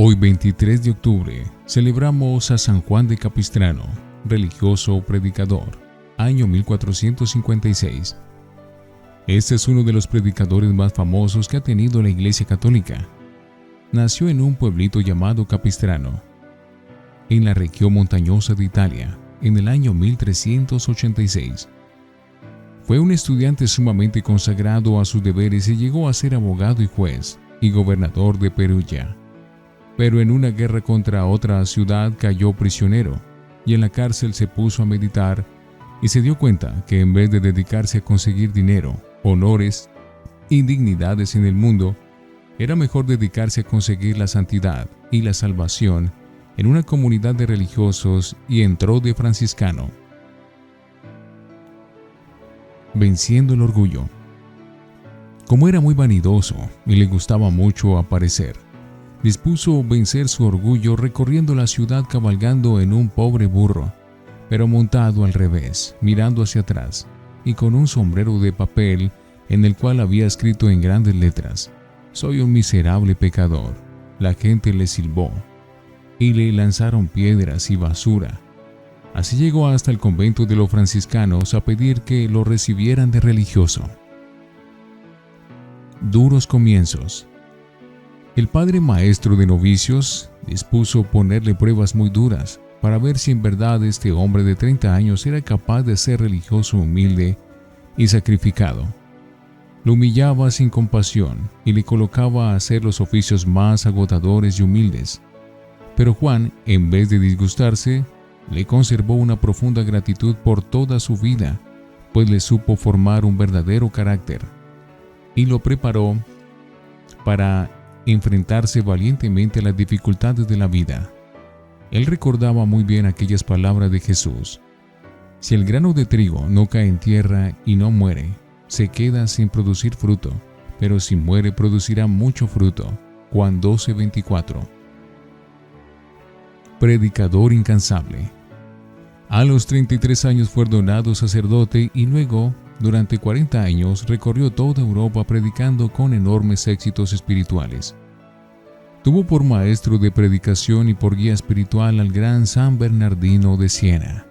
Hoy 23 de octubre celebramos a San Juan de Capistrano, religioso predicador, año 1456. Este es uno de los predicadores más famosos que ha tenido la Iglesia Católica. Nació en un pueblito llamado Capistrano, en la región montañosa de Italia, en el año 1386. Fue un estudiante sumamente consagrado a sus deberes y llegó a ser abogado y juez y gobernador de Perugia. Pero en una guerra contra otra ciudad cayó prisionero y en la cárcel se puso a meditar y se dio cuenta que en vez de dedicarse a conseguir dinero, honores y dignidades en el mundo, era mejor dedicarse a conseguir la santidad y la salvación en una comunidad de religiosos y entró de franciscano. Venciendo el orgullo. Como era muy vanidoso y le gustaba mucho aparecer, dispuso vencer su orgullo recorriendo la ciudad cabalgando en un pobre burro, pero montado al revés, mirando hacia atrás, y con un sombrero de papel en el cual había escrito en grandes letras: «Soy un miserable pecador». La gente le silbó y le lanzaron piedras y basura. Así llegó hasta el convento de los franciscanos a pedir que lo recibieran de religioso. Duros comienzos. El padre maestro de novicios dispuso ponerle pruebas muy duras para ver si en verdad este hombre de 30 años era capaz de ser religioso humilde y sacrificado. Lo humillaba sin compasión y le colocaba a hacer los oficios más agotadores y humildes. Pero Juan, en vez de disgustarse, le conservó una profunda gratitud por toda su vida, pues le supo formar un verdadero carácter y lo preparó para enfrentarse valientemente a las dificultades de la vida. Él recordaba muy bien aquellas palabras de Jesús: «Si el grano de trigo no cae en tierra y no muere, se queda sin producir fruto, pero si muere producirá mucho fruto». Juan 12:24. Predicador incansable. A los 33 años fue ordenado sacerdote y luego, durante 40 años, recorrió toda Europa predicando con enormes éxitos espirituales. Tuvo por maestro de predicación y por guía espiritual al gran San Bernardino de Siena.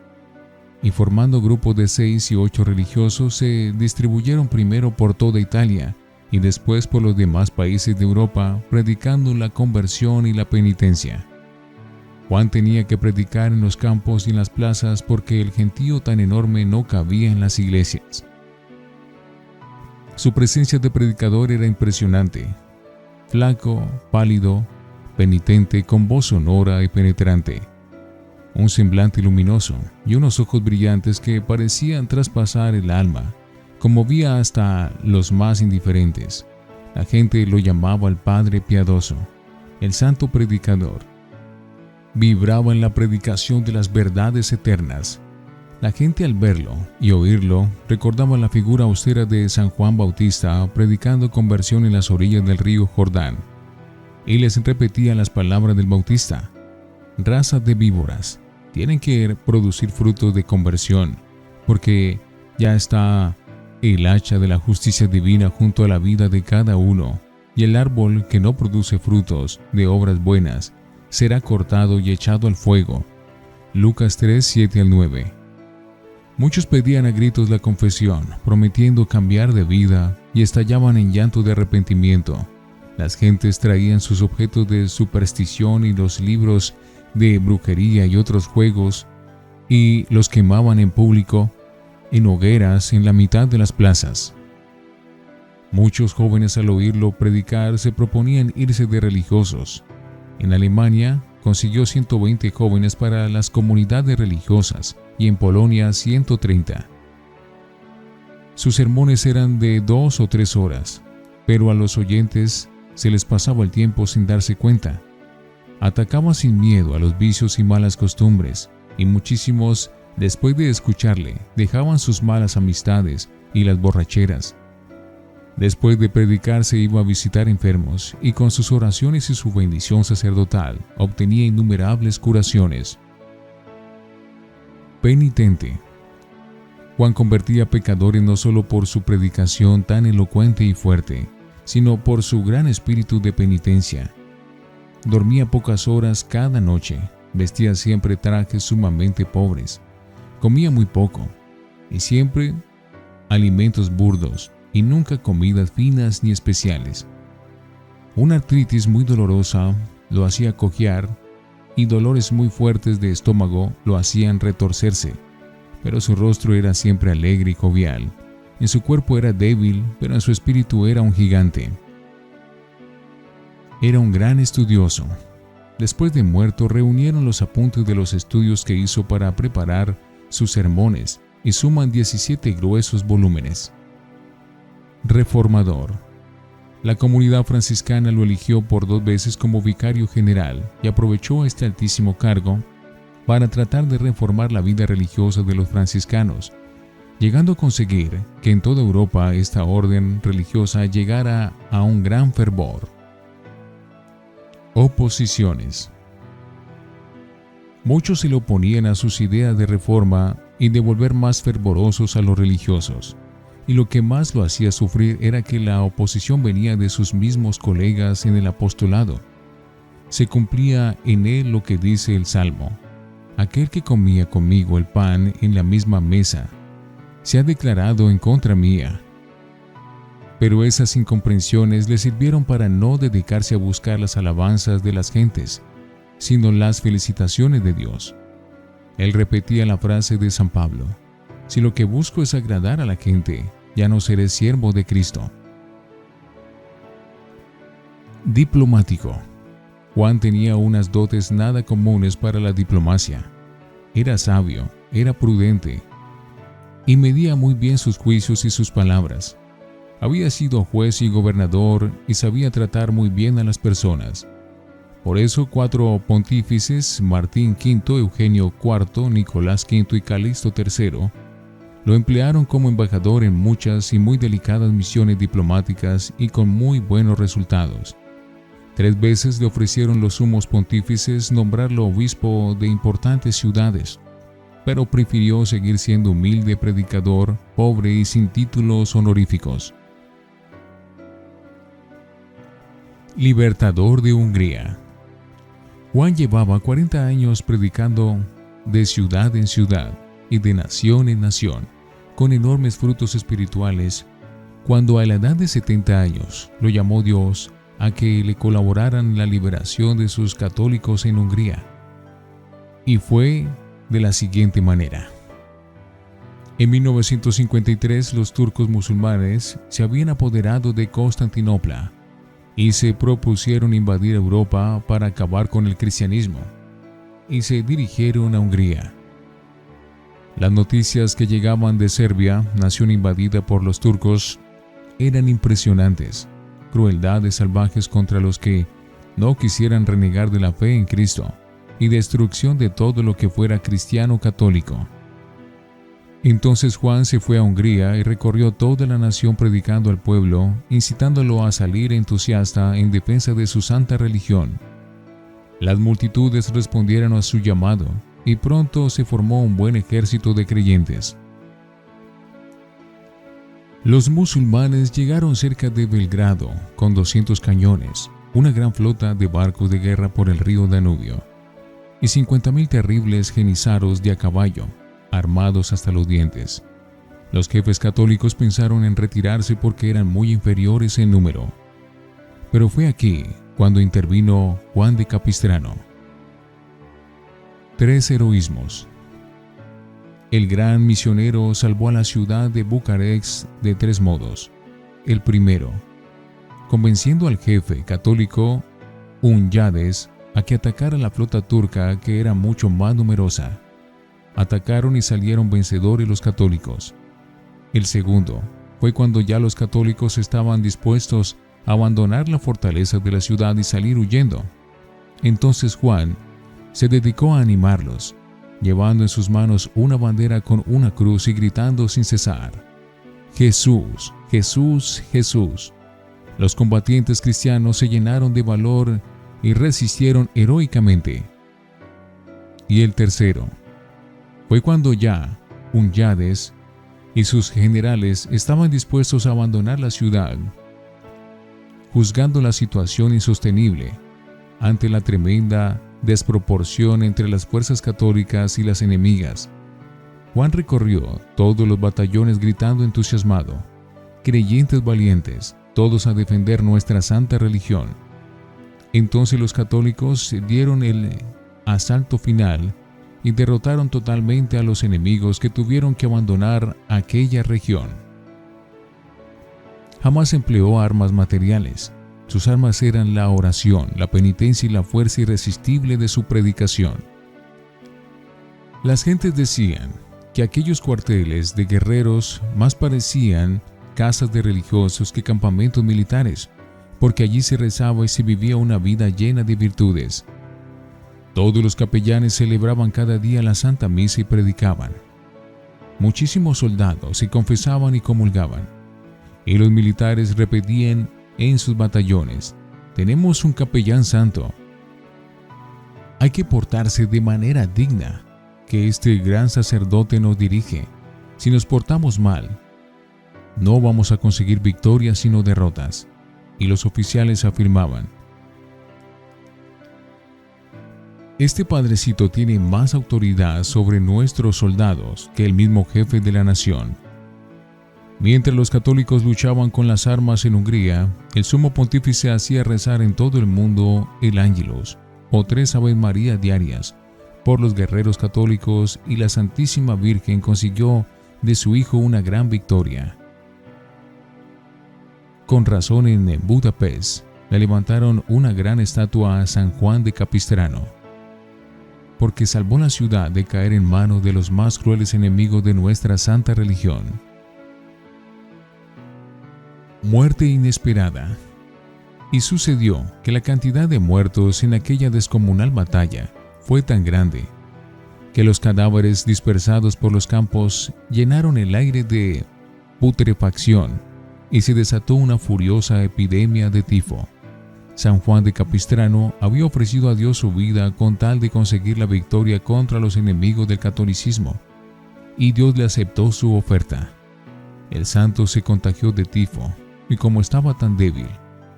Y formando grupos de 6 y 8 religiosos, se distribuyeron primero por toda Italia y después por los demás países de Europa, predicando la conversión y la penitencia. Juan tenía que predicar en los campos y en las plazas porque el gentío tan enorme no cabía en las iglesias. Su presencia de predicador era impresionante. Flaco, pálido, penitente, con voz sonora y penetrante, un semblante luminoso y unos ojos brillantes que parecían traspasar el alma, conmovía hasta los más indiferentes. La gente lo llamaba el Padre Piadoso, el Santo Predicador. Vibraba en la predicación de las verdades eternas. La gente al verlo y oírlo recordaba la figura austera de San Juan Bautista predicando conversión en las orillas del río Jordán. Y les repetía las palabras del Bautista: «Raza de víboras, tienen que producir frutos de conversión, porque ya está el hacha de la justicia divina junto a la vida de cada uno, y el árbol que no produce frutos de obras buenas será cortado y echado al fuego». Lucas 3:7-9. Muchos pedían a gritos la confesión, prometiendo cambiar de vida, y estallaban en llanto de arrepentimiento. Las gentes traían sus objetos de superstición y los libros de brujería y otros juegos, y los quemaban en público, en hogueras en la mitad de las plazas. Muchos jóvenes al oírlo predicar se proponían irse de religiosos. En Alemania consiguió 120 jóvenes para las comunidades religiosas y en Polonia 130. Sus sermones eran de 2 o 3 horas, pero a los oyentes se les pasaba el tiempo sin darse cuenta. Atacaba sin miedo a los vicios y malas costumbres, y muchísimos, después de escucharle, dejaban sus malas amistades y las borracheras. Después de predicar se iba a visitar enfermos y con sus oraciones y su bendición sacerdotal obtenía innumerables curaciones. Penitente. Juan convertía pecadores no solo por su predicación tan elocuente y fuerte, sino por su gran espíritu de penitencia. Dormía pocas horas cada noche, vestía siempre trajes sumamente pobres, comía muy poco y siempre alimentos burdos y nunca comidas finas ni especiales. Una artritis muy dolorosa lo hacía cojear y dolores muy fuertes de estómago lo hacían retorcerse, pero su rostro era siempre alegre y jovial. En su cuerpo era débil, pero en su espíritu era un gigante. Era un gran estudioso. Después de muerto, reunieron los apuntes de los estudios que hizo para preparar sus sermones y suman 17 gruesos volúmenes. Reformador. La comunidad franciscana lo eligió por 2 veces como vicario general y aprovechó este altísimo cargo para tratar de reformar la vida religiosa de los franciscanos, llegando a conseguir que en toda Europa esta orden religiosa llegara a un gran fervor. Oposiciones. Muchos se le oponían a sus ideas de reforma y de volver más fervorosos a los religiosos, y lo que más lo hacía sufrir era que la oposición venía de sus mismos colegas en el apostolado. Se cumplía en él lo que dice el Salmo: aquel que comía conmigo el pan en la misma mesa, se ha declarado en contra mía. Pero esas incomprensiones le sirvieron para no dedicarse a buscar las alabanzas de las gentes, sino las felicitaciones de Dios. Él repetía la frase de San Pablo: si lo que busco es agradar a la gente, ya no seré siervo de Cristo. Diplomático. Juan tenía unas dotes nada comunes para la diplomacia. Era sabio, era prudente y medía muy bien sus juicios y sus palabras. Había sido juez y gobernador y sabía tratar muy bien a las personas. Por eso 4 pontífices, Martín V, Eugenio IV, Nicolás V y Calixto III, lo emplearon como embajador en muchas y muy delicadas misiones diplomáticas y con muy buenos resultados. 3 veces le ofrecieron los sumos pontífices nombrarlo obispo de importantes ciudades, pero prefirió seguir siendo humilde predicador, pobre y sin títulos honoríficos. Libertador de Hungría. Juan llevaba 40 años predicando de ciudad en ciudad y de nación en nación, con enormes frutos espirituales, cuando a la edad de 70 años lo llamó Dios a que le colaboraran en la liberación de sus católicos en Hungría. Y fue de la siguiente manera. En 1953 los turcos musulmanes se habían apoderado de Constantinopla y se propusieron invadir Europa para acabar con el cristianismo, y se dirigieron a Hungría. Las noticias que llegaban de Serbia, nación invadida por los turcos, eran impresionantes. Crueldades salvajes contra los que no quisieran renegar de la fe en Cristo, y destrucción de todo lo que fuera cristiano católico. Entonces Juan se fue a Hungría y recorrió toda la nación predicando al pueblo, incitándolo a salir entusiasta en defensa de su santa religión. Las multitudes respondieron a su llamado y pronto se formó un buen ejército de creyentes. Los musulmanes llegaron cerca de Belgrado con 200 cañones, una gran flota de barcos de guerra por el río Danubio y 50.000 terribles jenizaros de a caballo, armados hasta los dientes. Los jefes católicos pensaron en retirarse porque eran muy inferiores en número. Pero fue aquí cuando intervino Juan de Capistrano. 3 heroísmos. El gran misionero salvó a la ciudad de Bucarest de 3 modos. El primero, convenciendo al jefe católico Hunyades a que atacara la flota turca, que era mucho más numerosa. Atacaron y salieron vencedores los católicos. El segundo fue cuando ya los católicos estaban dispuestos a abandonar la fortaleza de la ciudad y salir huyendo. Entonces Juan se dedicó a animarlos, llevando en sus manos una bandera con una cruz y gritando sin cesar: Jesús, Jesús, Jesús. Los combatientes cristianos se llenaron de valor y resistieron heroicamente. Y el tercero fue cuando ya Hunyades y sus generales estaban dispuestos a abandonar la ciudad, juzgando la situación insostenible. ante la tremenda desproporción entre las fuerzas católicas y las enemigas. Juan recorrió todos los batallones gritando entusiasmado: creyentes valientes, todos a defender nuestra santa religión. Entonces los católicos dieron el asalto final y derrotaron totalmente a los enemigos, que tuvieron que abandonar aquella región. Jamás empleó armas materiales. Sus armas eran la oración, la penitencia y la fuerza irresistible de su predicación. Las gentes decían que aquellos cuarteles de guerreros más parecían casas de religiosos que campamentos militares, porque allí se rezaba y se vivía una vida llena de virtudes. Todos los capellanes celebraban cada día la Santa Misa y predicaban. Muchísimos soldados se confesaban y comulgaban, y los militares repetían en sus batallones: tenemos un capellán santo. Hay que portarse de manera digna, que este gran sacerdote nos dirige. Si nos portamos mal, no vamos a conseguir victorias sino derrotas. Y los oficiales afirmaban: este padrecito tiene más autoridad sobre nuestros soldados que el mismo jefe de la nación. Mientras los católicos luchaban con las armas en Hungría, el sumo pontífice hacía rezar en todo el mundo el Ángelus, o 3 Ave María diarias, por los guerreros católicos, y la Santísima Virgen consiguió de su hijo una gran victoria. Con razón, en Budapest le levantaron una gran estatua a San Juan de Capistrano, porque salvó la ciudad de caer en manos de los más crueles enemigos de nuestra santa religión. Muerte inesperada. Y sucedió que la cantidad de muertos en aquella descomunal batalla fue tan grande que los cadáveres dispersados por los campos llenaron el aire de putrefacción y se desató una furiosa epidemia de tifo. San Juan de Capistrano había ofrecido a Dios su vida con tal de conseguir la victoria contra los enemigos del catolicismo, y Dios le aceptó su oferta. El santo se contagió de tifo, y como estaba tan débil,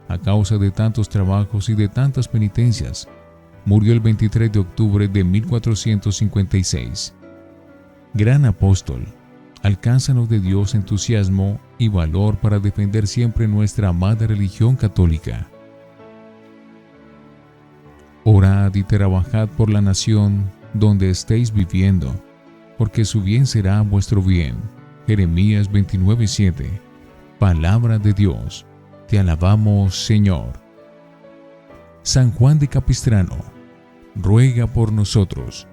a causa de tantos trabajos y de tantas penitencias, murió el 23 de octubre de 1456. Gran apóstol, alcánzanos de Dios entusiasmo y valor para defender siempre nuestra amada religión católica. Orad y trabajad por la nación donde estéis viviendo, porque su bien será vuestro bien. Jeremías 29:7. Palabra de Dios. Te alabamos, Señor. San Juan de Capistrano, ruega por nosotros.